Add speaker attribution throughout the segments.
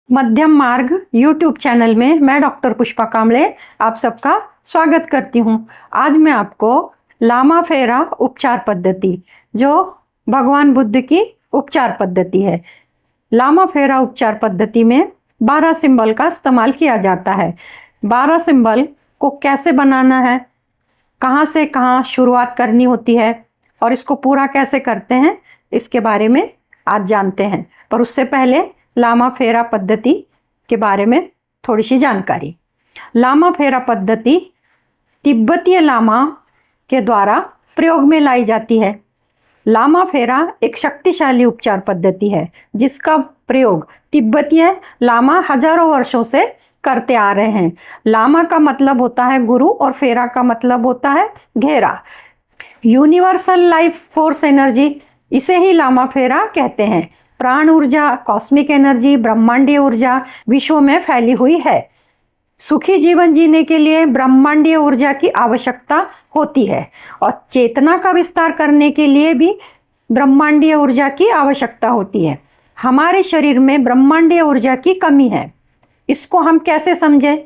Speaker 1: मध्यम मार्ग YouTube channel में मैं डॉक्टर पुष्पा कांबळे आप सबका स्वागत करती हूँ। आज मैं आपको लामा फेरा उपचार पद्धति, जो भगवान बुद्ध की उपचार पद्धति है। लामा फेरा उपचार पद्धति में 12 सिंबल का इस्तेमाल किया जाता है। 12 सिंबल को कैसे बनाना है, कहाँ से कहाँ शुरुआत करनी होती है और इसको पूरा कैसे करते हैं, इसके बारे में आज जानते हैं। पर उससे पहले लामा फेरा पद्धति के बारे में थोड़ी सी जानकारी। लामा फेरा पद्धति तिब्बतीय लामा के द्वारा प्रयोग में लाई जाती है। लामा फेरा एक शक्तिशाली उपचार पद्धति है जिसका प्रयोग तिब्बतीय लामा हजारों वर्षों से करते आ रहे हैं। लामा का मतलब होता है गुरु और फेरा का मतलब होता है घेरा। यूनिवर्सल लाइफ फोर्स एनर्जी, इसे ही लामा फेरा कहते हैं। प्राण ऊर्जा, कॉस्मिक एनर्जी, ब्रह्मांडीय ऊर्जा विश्व में फैली हुई है। सुखी जीवन जीने के लिए ब्रह्मांडीय ऊर्जा की आवश्यकता होती है और चेतना का विस्तार करने के लिए भी ब्रह्मांडीय ऊर्जा की आवश्यकता होती है। हमारे शरीर में ब्रह्मांडीय ऊर्जा की कमी है। इसको हम कैसे समझें?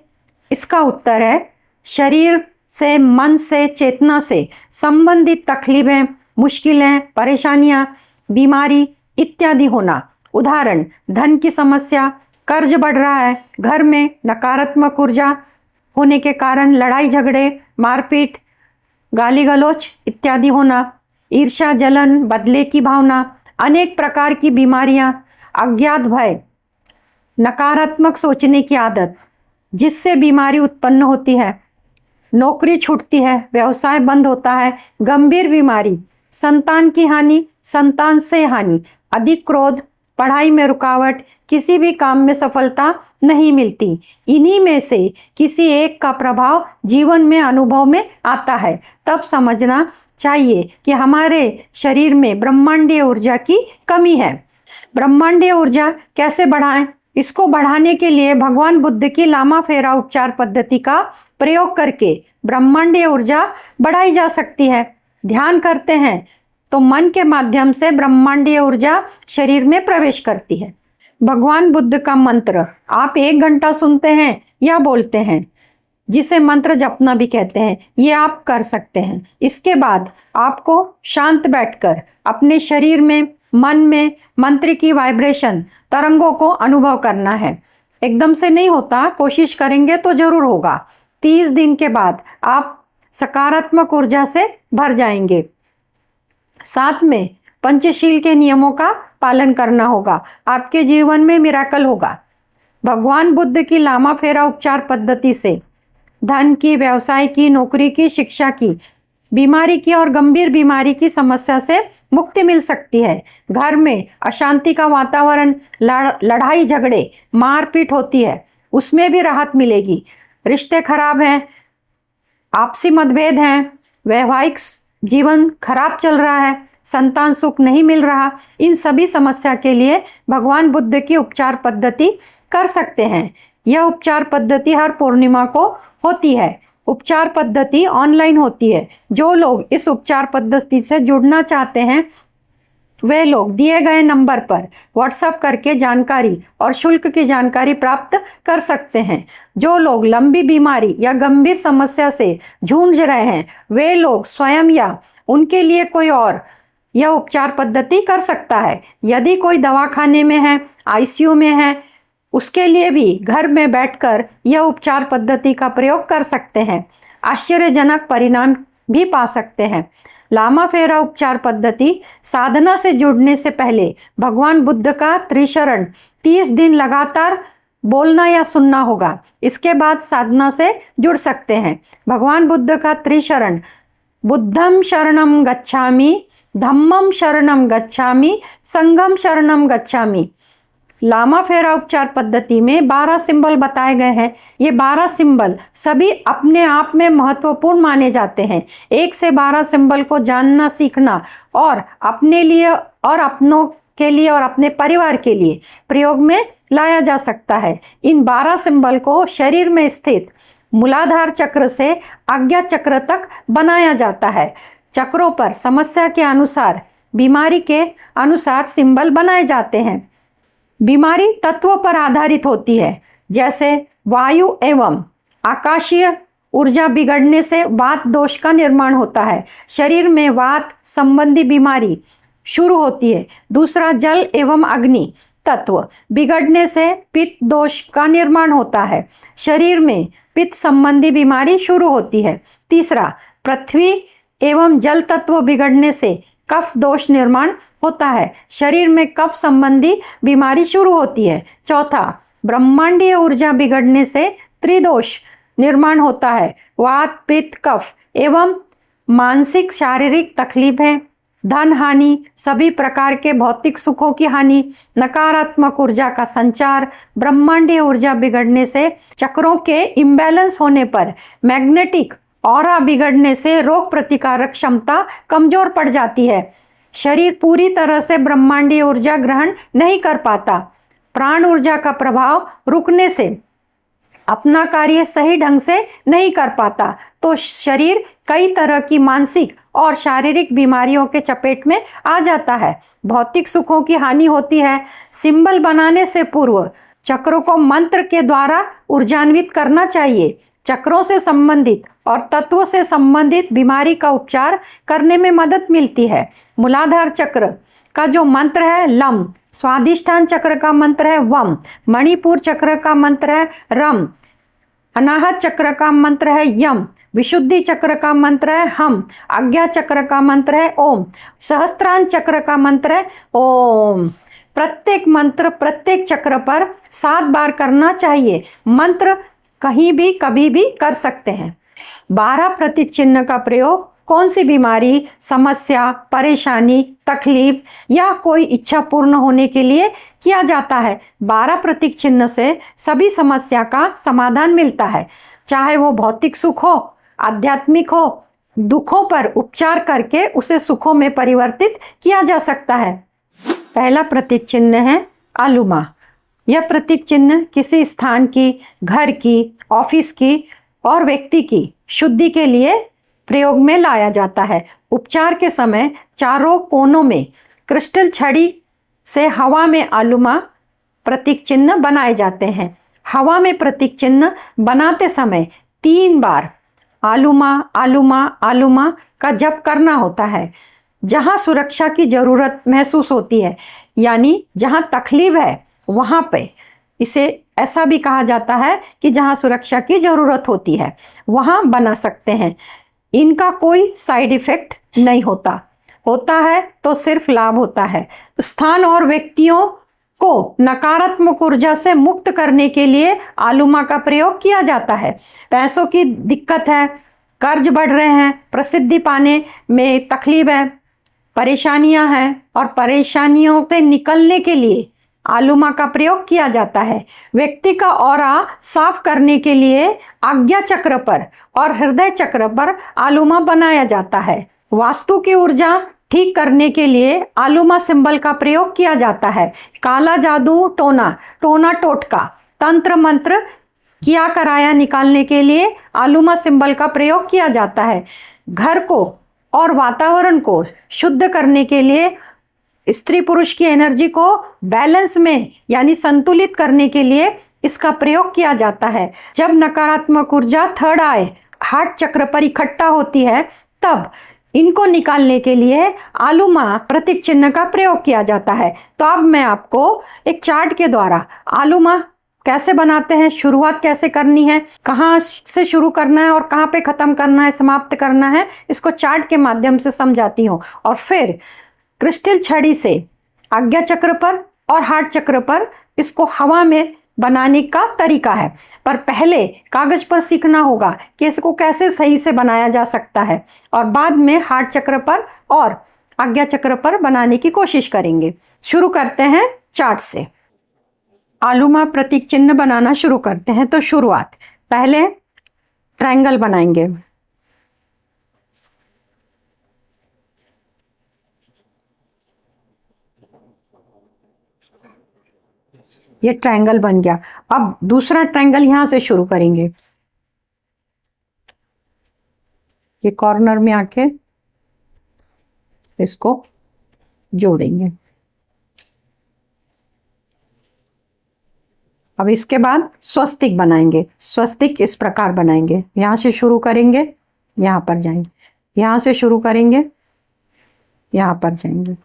Speaker 1: इसका उत्तर है शरीर से, मन से, चेतना से संबंधित तकलीफें, मुश्किलें, परेशानियां, बीमारी इत्यादि होना। उदाहरण, धन की समस्या, कर्ज बढ़ रहा है, घर में नकारात्मक ऊर्जा होने के कारण लड़ाई झगड़े, मारपीट, गाली गलौज इत्यादि होना, ईर्ष्या, जलन, बदले की भावना, अनेक प्रकार की बीमारियां, अज्ञात भय, नकारात्मक सोचने की आदत जिससे बीमारी उत्पन्न होती है, नौकरी छूटती है, व्यवसाय बंद होता है, गंभीर बीमारी, संतान की हानि, संतान से हानि, अधिक क्रोध, पढ़ाई में रुकावट, किसी भी काम में सफलता नहीं मिलती। इन्हीं में से किसी एक का प्रभाव जीवन में अनुभव में आता है। तब समझना चाहिए कि हमारे शरीर में ब्रह्मांडीय ऊर्जा की कमी है। ब्रह्मांडीय ऊर्जा कैसे बढ़ाएं? इसको बढ़ाने के लिए भगवान बुद्ध की लामा फेरा उपचार पद्धति का प्रयोग करके ब्रह्मांडीय ऊर्जा बढ़ाई जा सकती है। ध्यान करते हैं तो मन के माध्यम से ब्रह्मांडीय ऊर्जा शरीर में प्रवेश करती है। भगवान बुद्ध का मंत्र आप 1 घंटा सुनते हैं या बोलते हैं, जिसे मंत्र जपना भी कहते हैं, ये आप कर सकते हैं। इसके बाद आपको शांत बैठकर अपने शरीर में, मन में मंत्र की वाइब्रेशन, तरंगों को अनुभव करना है। एकदम से नहीं होता, कोशिश करेंगे तो जरूर होगा। 30 दिन के बाद आप सकारात्मक ऊर्जा से भर जाएंगे। साथ में पंचशील के नियमों का पालन करना होगा। आपके जीवन में मिराकल होगा। भगवान बुद्ध की लामा फेरा उपचार पद्धति से धन की, व्यवसाय की, नौकरी की, शिक्षा की, बीमारी की और गंभीर बीमारी की समस्या से मुक्ति मिल सकती है। घर में अशांति का वातावरण, लड़ाई झगड़े, मारपीट होती है, उसमें भी राहत मिलेगी। रिश्ते खराब हैं, आपसी मतभेद हैं, वैवाहिक जीवन खराब चल रहा है, संतान सुख नहीं मिल रहा, इन सभी समस्या के लिए भगवान बुद्ध की उपचार पद्धति कर सकते हैं। यह उपचार पद्धति हर पूर्णिमा को होती है। उपचार पद्धति ऑनलाइन होती है। जो लोग इस उपचार पद्धति से जुड़ना चाहते हैं वे लोग दिए गए नंबर पर व्हाट्सएप करके जानकारी और शुल्क की जानकारी प्राप्त कर सकते हैं। जो लोग लंबी बीमारी या गंभीर समस्या से जूझ रहे हैं वे लोग स्वयं या उनके लिए कोई और यह उपचार पद्धति कर सकता है। यदि कोई दवाखाने में है, आईसीयू में है, उसके लिए भी घर में बैठकर यह उपचार पद्धति का प्रयोग कर सकते हैं। आश्चर्यजनक परिणाम भी पा सकते हैं। लामा फेरा उपचार पद्धति साधना से जुड़ने से पहले भगवान बुद्ध का त्रिशरण 30 दिन लगातार बोलना या सुनना होगा। इसके बाद साधना से जुड़ सकते हैं। भगवान बुद्ध का त्रिशरण, बुद्धम शरणम गच्छामि, धम्मम शरणम गच्छामि, संघम शरणम गच्छामि। लामा फेरा उपचार पद्धति में 12 सिंबल बताए गए हैं। ये 12 सिंबल सभी अपने आप में महत्वपूर्ण माने जाते हैं। 1 से 12 सिंबल को जानना, सीखना और अपने लिए और अपनों के लिए और अपने परिवार के लिए प्रयोग में लाया जा सकता है। इन 12 सिंबल को शरीर में स्थित मूलाधार चक्र से आज्ञा चक्र तक बनाया जाता है। चक्रों पर समस्या के अनुसार, बीमारी के अनुसार सिंबल बनाए जाते हैं। बीमारी तत्वों पर आधारित होती है, जैसे वायु एवं आकाशीय ऊर्जा बिगड़ने से वात दोष का निर्माण होता है। शरीर में वात संबंधी बीमारी शुरू होती है। दूसरा, जल एवं अग्नि तत्व बिगड़ने से पित्त दोष का निर्माण होता है। शरीर में पित्त संबंधी बीमारी शुरू होती है। तीसरा, पृथ्वी एवं जल तत्व बिगड़ने से कफ दोष निर्माण होता है। शरीर में कफ संबंधी बीमारी शुरू होती है। चौथा, ब्रह्मांडीय ऊर्जा बिगड़ने से त्रिदोष निर्माण होता है। वात, पित्त, कफ एवं मानसिक शारीरिक तकलीफें, धन हानि, सभी प्रकार के भौतिक सुखों की हानि, नकारात्मक ऊर्जा का संचार, ब्रह्मांडीय ऊर्जा बिगड़ने से चक्रों के इम्बैलेंस होने पर, मैग्नेटिक ऑरा बिगड़ने से रोग प्रतिकारक क्षमता कमजोर पड़ जाती है। शरीर पूरी तरह से ब्रह्मांडीय ऊर्जा ग्रहण नहीं कर पाता। प्राण ऊर्जा का प्रभाव रुकने से अपना कार्य सही ढंग से नहीं कर पाता, तो शरीर कई तरह की मानसिक और शारीरिक बीमारियों के चपेट में आ जाता है। भौतिक सुखों की हानि होती है। सिंबल बनाने से पूर्व चक्रों को मंत्र के द्वारा ऊर्जान्वित करना चाहिए। चक्रों से संबंधित और तत्वों से संबंधित बीमारी का उपचार करने में मदद मिलती है। मूलाधार चक्र का जो मंत्र है लम, स्वादिष्ठान चक्र का मंत्र है वम, मणिपुर चक्र का मंत्र है रम, अनाहत चक्र का मंत्र है यम, विशुद्धि चक्र का मंत्र है हम, आज्ञा चक्र का मंत्र है ओम, सहस्त्रांश चक्र का मंत्र है ओम। प्रत्येक मंत्र प्रत्येक चक्र पर 7 बार करना चाहिए। मंत्र कहीं भी कभी भी कर सकते हैं। 12 प्रतीक चिन्ह का प्रयोग कौन सी बीमारी, समस्या, परेशानी, तकलीफ या कोई इच्छा पूर्ण होने के लिए किया जाता है। 12 प्रतीक चिन्ह से सभी समस्या का समाधान मिलता है। चाहे वो भौतिक सुख हो, आध्यात्मिक हो, दुखों पर उपचार करके उसे सुखों में परिवर्तित किया जा सकता है। पहला प्रतीक चिन्ह है आलूमा। यह प्रतीक चिन्ह किसी स्थान की, घर की, ऑफिस की और व्यक्ति की शुद्धि के लिए प्रयोग में लाया जाता है। उपचार के समय चारों कोनों में क्रिस्टल छड़ी से हवा में आलूमा प्रतीक चिन्ह बनाए जाते हैं। हवा में प्रतीक चिन्ह बनाते समय 3 बार आलूमा आलूमा आलूमा का जप करना होता है। जहाँ सुरक्षा की जरूरत महसूस होती है, यानी जहाँ तकलीफ है वहाँ पे, इसे ऐसा भी कहा जाता है कि जहाँ सुरक्षा की जरूरत होती है वहाँ बना सकते हैं। इनका कोई साइड इफेक्ट नहीं होता, होता है तो सिर्फ लाभ होता है। स्थान और व्यक्तियों को नकारात्मक ऊर्जा से मुक्त करने के लिए आलूमा का प्रयोग किया जाता है। पैसों की दिक्कत है, कर्ज बढ़ रहे हैं, प्रसिद्धि पाने में तकलीफ है, परेशानियां हैं और परेशानियों से निकलने के लिए आलूमा का प्रयोग किया जाता है। व्यक्ति का ऑरा साफ करने के लिए आज्ञा चक्र पर और हृदय चक्र पर आलूमा बनाया जाता है। वास्तु की ऊर्जा ठीक करने के लिए आलूमा सिंबल का प्रयोग किया जाता है। काला जादू, टोना टोटका, तंत्र मंत्र किया कराया निकालने के लिए आलूमा सिंबल का प्रयोग किया जाता है। घर को और वातावरण को शुद्ध करने के लिए, स्त्री पुरुष की एनर्जी को बैलेंस में यानी संतुलित करने के लिए इसका प्रयोग किया जाता है। जब नकारात्मक ऊर्जा थर्ड आई हार्ट चक्र पर इकट्ठा होती है, तब इनको निकालने के लिए आलूमा प्रतीक चिन्ह का प्रयोग किया जाता है। तो अब मैं आपको एक चार्ट के द्वारा आलूमा कैसे बनाते हैं, शुरुआत कैसे करनी है, कहाँ से शुरू करना है और कहाँ पे ख़त्म करना है, समाप्त करना है, इसको चार्ट के माध्यम से समझाती हूँ। और फिर क्रिस्टल छड़ी से आज्ञा चक्र पर और हार्ट चक्र पर इसको हवा में बनाने का तरीका है। पर पहले कागज पर सीखना होगा कि इसको कैसे सही से बनाया जा सकता है, और बाद में हार्ट चक्र पर और आज्ञा चक्र पर बनाने की कोशिश करेंगे। शुरू करते हैं चार्ट से। आलूमा प्रतीक चिन्ह बनाना शुरू करते हैं। तो शुरुआत, पहले ट्रायंगल बनाएंगे। ये ट्रायंगल बन गया। अब दूसरा ट्रायंगल यहां से शुरू करेंगे। ये कॉर्नर में आके इसको जोड़ेंगे। अब इसके बाद स्वस्तिक बनाएंगे। स्वस्तिक इस प्रकार बनाएंगे, यहाँ से शुरू करेंगे, यहाँ पर जाएंगे, यहाँ से शुरू करेंगे, यहाँ पर जाएंगे,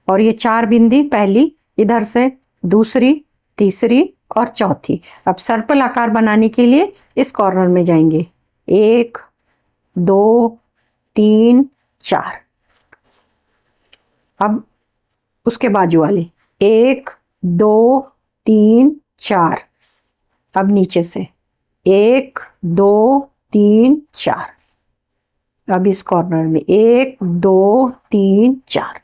Speaker 1: और ये 4 बिंदी, पहली इधर से, दूसरी, तीसरी और चौथी। अब सर्पल आकार बनाने के लिए इस कॉर्नर में जाएंगे, 1 2 3 4। अब उसके बाजू वाले 1 2 3 4। अब नीचे से 1 2 3 4। अब इस कॉर्नर में 1 2 3 4।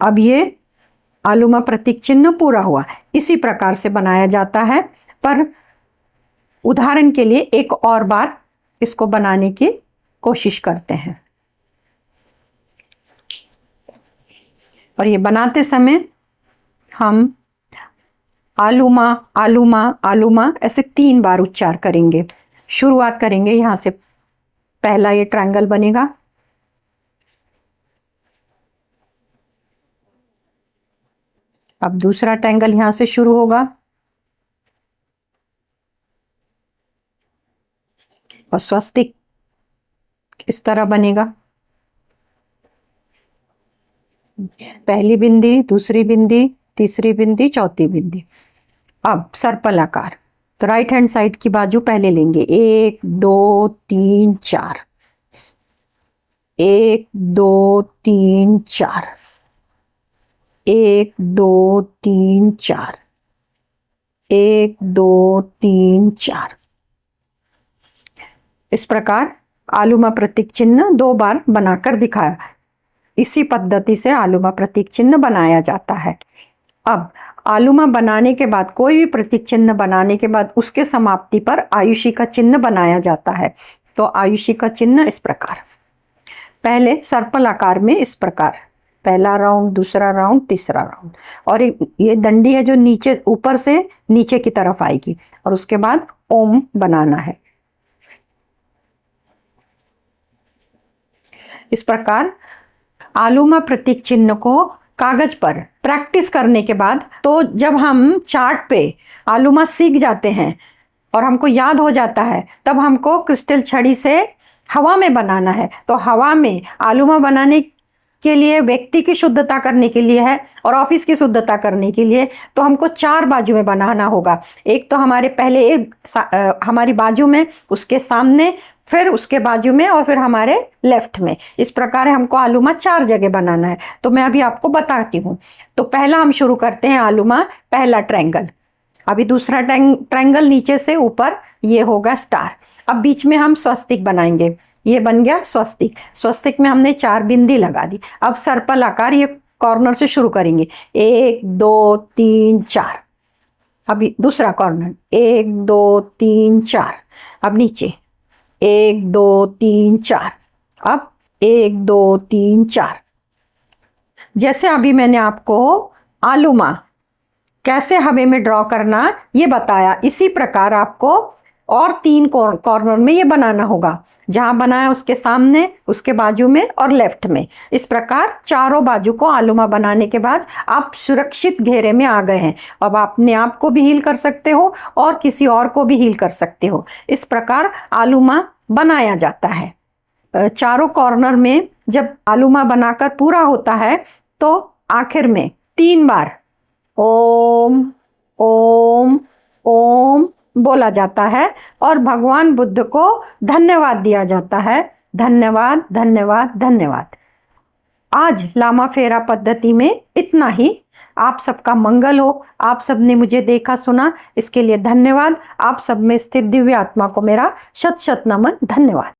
Speaker 1: अब ये आलूमा प्रतीक चिन्ह पूरा हुआ। इसी प्रकार से बनाया जाता है, पर उदाहरण के लिए एक और बार इसको बनाने की कोशिश करते हैं। और ये बनाते समय हम आलूमा आलूमा आलूमा ऐसे 3 बार उच्चार करेंगे। शुरुआत करेंगे यहाँ से, पहला ये ट्रायंगल बनेगा, अब दूसरा ट्रायंगल यहाँ से शुरू होगा और स्वस्तिक इस तरह बनेगा। पहली बिंदी, दूसरी बिंदी, तीसरी बिंदी, चौथी बिंदी। अब सर्पल आकार, तो राइट हैंड साइड की बाजू पहले लेंगे, 1 2 3 4, 1 2 3 4, 1 2 3 4, 1 2 3 4। इस प्रकार आलूमा प्रतीक चिन्ह 2 बार बनाकर दिखाया। इसी पद्धति से आलूमा प्रतीक चिन्ह बनाया जाता है। अब आलूमा बनाने के बाद, कोई भी प्रतीक चिन्ह बनाने के बाद उसके समाप्ति पर आयुषी का चिन्ह बनाया जाता है। तो आयुषी का चिन्ह इस प्रकार, पहले सर्पल आकार में इस प्रकार, पहला राउंड, दूसरा राउंड, तीसरा राउंड, और ये डंडी है जो नीचे, ऊपर से नीचे की तरफ आएगी, और उसके बाद ओम बनाना है। इस प्रकार आलूमा प्रतीक चिन्ह को कागज पर प्रैक्टिस करने के बाद, तो जब हम चार्ट पे आलूमा सीख जाते हैं और हमको याद हो जाता है, तब हमको क्रिस्टल छड़ी से हवा में बनाना है। तो हवा में आलूमा बनाने के लिए व्यक्ति की शुद्धता करने के लिए है और ऑफिस की शुद्धता करने के लिए, तो हमको 4 बाजू में बनाना होगा। एक तो हमारे पहले हमारी बाजू में, उसके सामने, फिर उसके बाजू में, और फिर हमारे लेफ्ट में। इस प्रकार हमको आलूमा 4 जगह बनाना है। तो मैं अभी आपको बताती हूँ। तो पहला हम शुरू करते हैं आलूमा, पहला ट्रायंगल, अभी दूसरा ट्रायंगल नीचे से ऊपर, ये होगा स्टार। अब बीच में हम स्वस्तिक बनाएंगे, ये बन गया स्वस्तिक। स्वस्तिक में हमने 4 बिंदी लगा दी। अब सर्पल आकार, ये कॉर्नर से शुरू करेंगे, 1 2 3 4। अभी दूसरा कॉर्नर, 1 2 3 4। अब नीचे 1 2 3 4। अब 1 2 3 4। जैसे अभी मैंने आपको आलूमा कैसे हवे में ड्रॉ करना ये बताया, इसी प्रकार आपको और 3 कॉर्नर में ये बनाना होगा। जहां बनाया उसके सामने, उसके बाजू में और लेफ्ट में। इस प्रकार चारों बाजू को आलूमा बनाने के बाद आप सुरक्षित घेरे में आ गए हैं। अब अपने आप को भी हील कर सकते हो और किसी और को भी हील कर सकते हो। इस प्रकार आलूमा बनाया जाता है। चारों कॉर्नर में जब आलूमा बनाकर पूरा होता है, तो आखिर में 3 बार ओम ओम ओम बोला जाता है और भगवान बुद्ध को धन्यवाद दिया जाता है। धन्यवाद धन्यवाद धन्यवाद। आज लामा फेरा पद्धति में इतना ही। आप सबका मंगल हो। आप सबने मुझे देखा सुना, इसके लिए धन्यवाद। आप सब में स्थित दिव्य आत्मा को मेरा शत शत नमन। धन्यवाद।